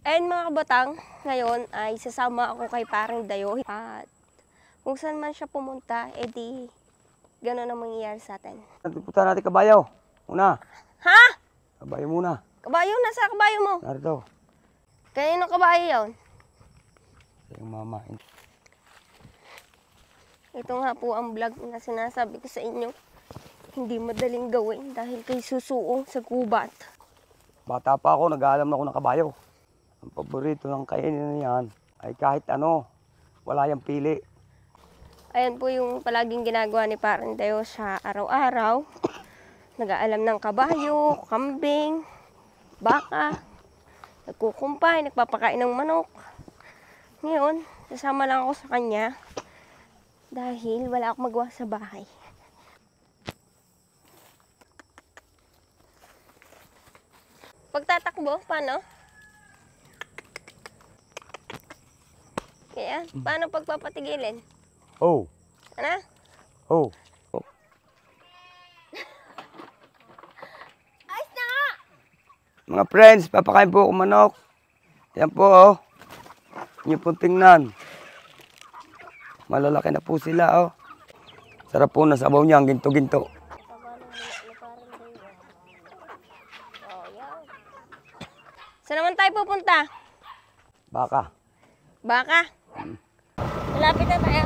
Ayun mga kabatang, ngayon ay sasama ako kay Parang Dayo. At kung saan man siya pumunta, edi gano'n ang mangyayari sa atin. Punta natin kabayo. Muna. Ha? Kabayo muna. Kabayo? Nasa kabayo mo? Narito. Kanino kabayo yun? Yung mama. Ito nga po ang vlog na sinasabi ko sa inyo. Hindi madaling gawin dahil kay susuong sa gubat. Bata pa ako, nag-aalam na ako ng kabayo. Ang paborito ng kainin niyan ay kahit ano, wala yang pili. Ayan po yung palaging ginagawa ni Parang Dayo sa araw-araw. Nag-aalam ng kabayo, kambing, baka, nagkukumpay, nagpapakain ng manok. Ngayon, sasama lang ako sa kanya dahil wala akong magawa sa bahay. Pagtatakbo, paano? Kaya, paano pagpapatigilin? Oh. Ano? Oh. Oh. Ayos na nga! Mga friends, papakain po ako manok. Yan po oh. Yung pong tingnan. Malalaki na po sila oh. Sarap po na sabaw niya, ang ginto-ginto. Saan naman tayo pupunta? Baka. Baka? Malapit na tayo.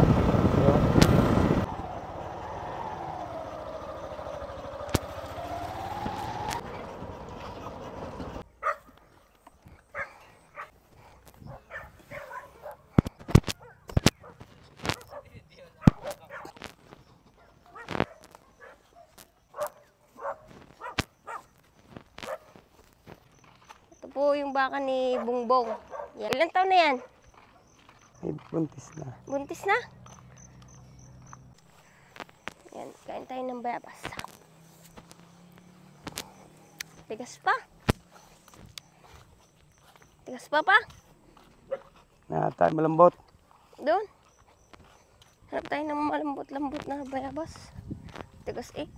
Ito po yung baka ni Bungbong. Yan. Ilan taon na yan? May buntis na. Buntis na? Yan, kain tayo ng bayabas. Tigas pa. Tigas pa pa. Na tayo malambot. Doon. Hanap tayo ng malambot-lambot na bayabas. Tigas eh.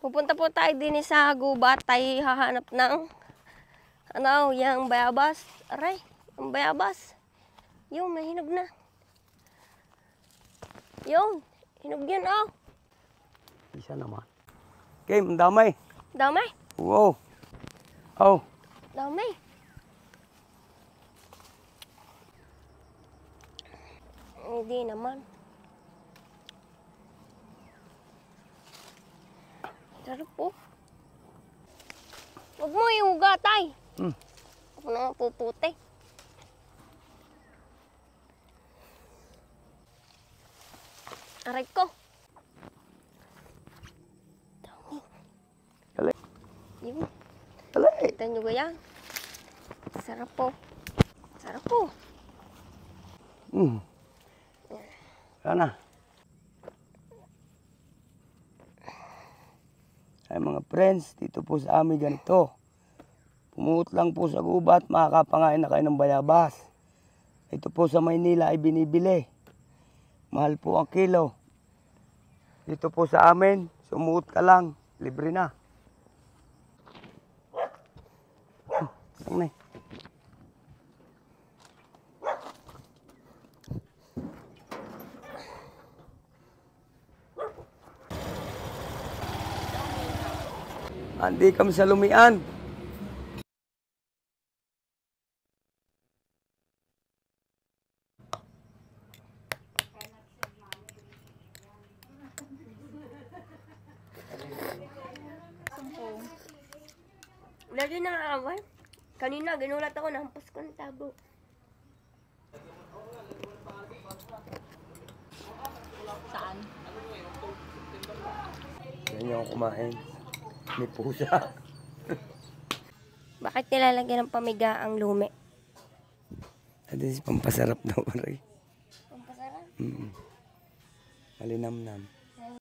Pupunta po tayo din sa gubat. Tayo hahanap ng yung bayabas. Aray, yung bayabas. Yung, may hinog na. Yung, hinog yun oh. Isa naman. Okay, damay. Damay. Wow. Oh. Damay. Hindi naman. Sarap po. Huwag mo yung gatay. Ako na nga puputi. Aray ko. Dami. Dali. Yun. Dali. Kita nyo ba yan? Sarap po. Sarap po. Sana. Ay mga friends, dito po sa amin ganito. Pumuot lang po sa gubat, makakapangain na kayo ng bayabas. Ito po sa Maynila ay binibili. Mahal po ang kilo. Dito po sa amin, sumuot ka lang, libre na. Saan na Andi kami sa Lumian. Lagi na away. Kanina, ginulat ako, nahampas ko ng tabo. Saan? Ganyan ako kumain. May pusa. Bakit nilalagyan ng pamiga ang lumi? Ito si pampasarap daw. Pampasarap? Malinamnam.